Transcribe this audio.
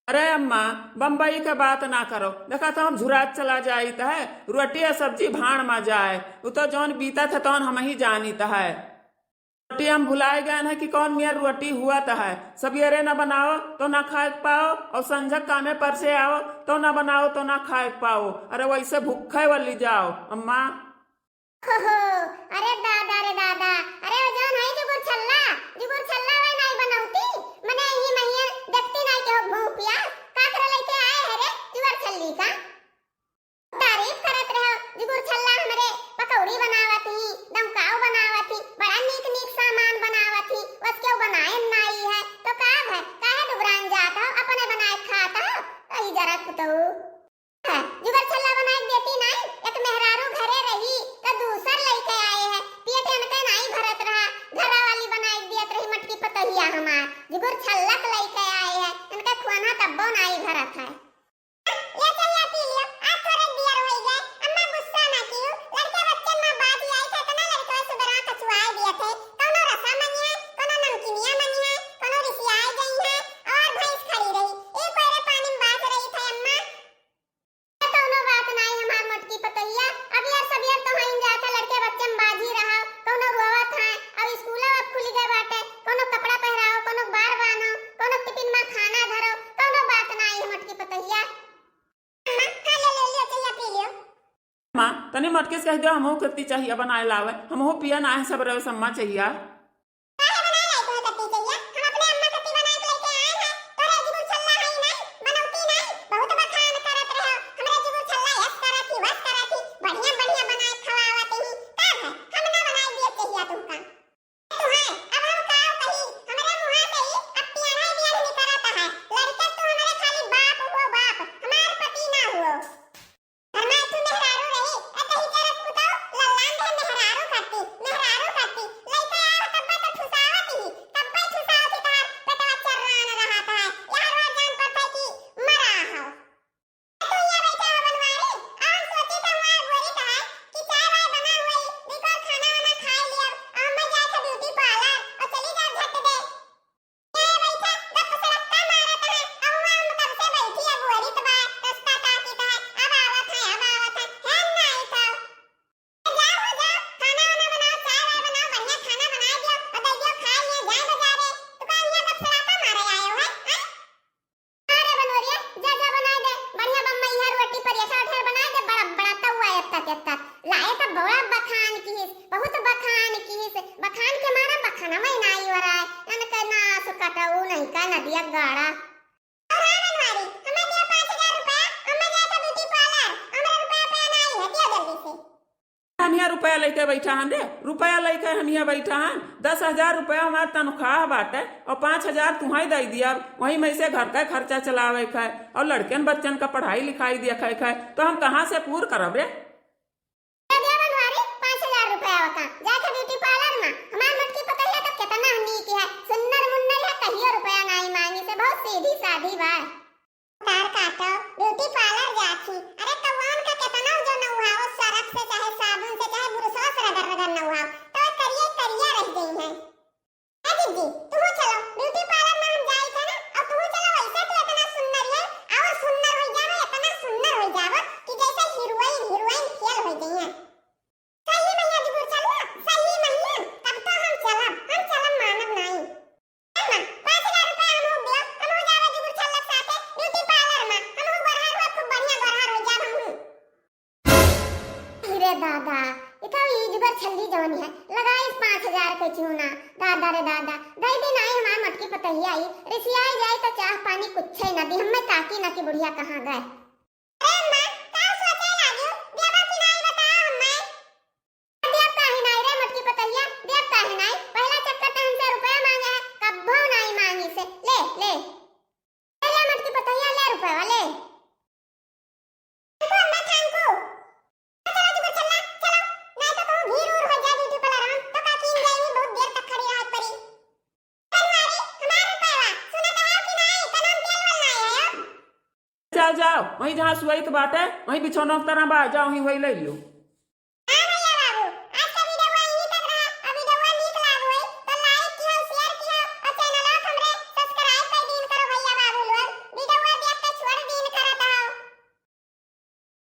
अरे अम्मा, बम्बई के बात ना करो। देखा तो हम झुरात चला जाइत है, रोटी और सब्जी भाण में जाए। वो तो जौन बीता था तौन हम ही जानीत है। रोटी हम भुलाए गए हैं कि कौन मियाँ रोटी हुआ तो है। सवेरे ना बनाओ तो ना खाए पाओ, और संझक कामे पर से आओ तो ना बनाओ तो ना खाए पाओ। अरे वैसे भूखे वाली जाओ अम्मा। हो अरे दादा रे दादा, अरे वो जौन है जुगुर छल्ला वे नहीं बनौती। मने ही महिया देखती नहीं के हो भूपिया का करे लेके आए है रे जुगुर छल्ली का। तारीफ करत रहे हो जुगुर छल्ला हमरे पकौड़ी बनावती, दमकाऊ बनावती, बड़ा नीक नीक सामान बनावती। बस क्यों बनाए नहीं है तो का है काहे दुबरान जाता हो, अपने बनाए खाता हो। अई जरा कुतऊ जुगुर छल्ला बनाए देती नहीं। एक मेहरारू घरे रही तो दूसर लेके आए है, पेट इनके नहीं भरत रहा। घरा वाली बनाई दियत रही मटकी पतहिया हमार जुगुर छल्ला के लेके आए है, इनका खुआना तब्बो नहीं भरत है। ये चल्ला पी लियो, आज थोड़े दियर होई गए। अम्मा गुस्सा ना कियो, लड़के बच्चे मां बाजी आई थे तना लड़का से बरा कचुआए दिए थे। कोनो रसा मनिया, कोनो नमकीनिया मनिया, कोनो रिसियाई गई है और भैंस खड़ी रही। एक पैरे पानी में बात रही थी अम्मा। कोनो बात नहीं हमार मटकी पतहिया। अब यार सब यार तो हईन जाता लड़के बच्चे में बाजी रहा। कोनो रोवत है, अब स्कूल अब खुल गए बाटे। कोनो कपड़ा पहराओ, कोनो बार बानो, कोनो टिफिन में खाना धरो। कोनो बात नहीं मटकी पतहिया। अम्मा खा ले लियो, चल्ला पी लियो। माँ तनी मटके से कह दो हमहू कत्ती चाहिए बनाए लावे, हमहू पिया ना है सब रहे सम्मा चाहिए। काहे बनाए लाई तो कत्ती चाहिए? हम अपने अम्मा कत्ती बनाए के लेके आए हैं। तोरे जुगुर छल्ला है नहीं, बनौती नहीं, बहुत बखान करत रहे हो। हमरे जुगुर छल्ला यस करत ही, बस करत ही, बढ़िया बढ़िया बनाए खवावत ही। का है हम ना बनाए दिए चाहिए तुमका। तू है अब हम का कही, हमरे मुंह से ही अब पियाना बियाह नहीं करत है। लड़के तू हमरे खाली बाप हो बाप, हमार पति ना हो। हमार तू मेहरारू रही, अतही करत कुतो लल्लान दे मेहरारू करती लेके आव तब्बे तो ठुसावत ही, तब्बे ठुसावती तार पेटवा चर्रान रहत है। यार वो जान पड़ता है कि मरा हो। तू यहाँ बैठा हो बनवारी, और सोची तो वहाँ गोरी का है कि चाय वाय बना हुई, देखो खाना वाना खा लिया, और मैं जाके ब्यूटी पार्लर और चली जाओ झट दे। ये बैठा गप सड़कता मारत है, और वहाँ हम कब से बैठी है गोरी तो बात रास्ता ताकी तो है, अब आवत है है नहीं तो। जाओ खाना वाना बनाओ, चाय वाय बनाओ, बढ़िया खाना बना दियो और दे दियो खा लिया जाए बाजारे। तो का यहाँ गप सड़ाता मारे आए हो है? अरे बनोरिया जा बना दे बढ़िया बम्मैया रोटी परेठा ढेर बना दे। बड़ा बड़ा तवा एक लाए तो बड़ा बखान कीस, बहुत बखान कीस। बखान के मारा बखाना में नहीं हो रहा है। इनका ना सुकटाऊ नहीं का नदिया गाड़ा। और हाँ बनवारी हमें दिया 5000 रुपया, हमें जाए तो ब्यूटी पार्लर, हमारे रुपया पे नहीं है, दियो जल्दी से। हम यहाँ रुपया लेके बैठा हन रे, रुपया लेके हम यहाँ बैठा हन। 10,000 रुपया हमार तनख्वाह बाटे और 5,000 तुम्हें दे दिया। वही में से घर का खर्चा चलावे खाए और लड़कन बच्चन का पढ़ाई लिखाई दिया खाए तो हम कहाँ से पूर करब रे। दे दियो बनवारी 5000 रुपया का, जाके ब्यूटी पार्लर में हमार मटकी पतहिया तो कितना नीक है, सुंदर मुन्नर है, कहियो रुपया नहीं मांगी से, बहुत सीधी सादी बात। तार काटो ब्यूटी पार्लर जाती, अरे कौन का कितना जो नहाओ सरफ से चाहे साबुन से चाहे बुरशा से रगड़ नहाओ तो करिया रह गई है। ए दीदी तू चलो ब्यूटी पार्लर में हम जाई थे ना, और तू चलो वैसे तो इतना सुंदर है, और सुंदर हो जाओ, इतना सुंदर हो जाओ कि जैसे हीरोइन फेल हो गई है। सही मैया जुगुर चलना, सही मैया तब तो हम चलम मानव नहीं। अम्मा 5000 रुपया हम हो दियो, हम हो जावे जुगुर चलक साथे ब्यूटी पार्लर में, हम हो गरहर हो खूब बढ़िया गरहर हो जाब हम। अरे दादा इतना ई जुगर छल्ली जौन है लगाई 5000 के चूना। दादा रे दादा दे दे नहीं हमार मटकी पतहिया आई रिसियाई जाए तो चाह पानी कुछ ना दी। हमें ताकी ना कि बुढ़िया कहाँ गए। अरे अम्मा का सोचे लागियो देबा कि नहीं बताओ हमें। देव काहे नहीं रे मटकी पतहिया, देव काहे नहीं, पहला चक्कर तो हमसे रुपया मांगा है, कब्बो नहीं मांगी से। ले ले ले मटकी पतहिया, ले रुपया ले। देखो अम्मा थांको चलो जुगुर चलना, चलो नहीं तो कहूं भीड़ उड़ हो जाए ब्यूटी पार्लर में तो का कीन जाएगी, बहुत देर तक खड़ी रहत पड़ी। बनवारी हमार रुपया सुना तो है कि नहीं, कलम तेल वाला नहीं है। चल जाओ वहीं जहाँ सुई तो बात है, वहीं बिछौना तरह बा जाओ वहीं वही ले लियो।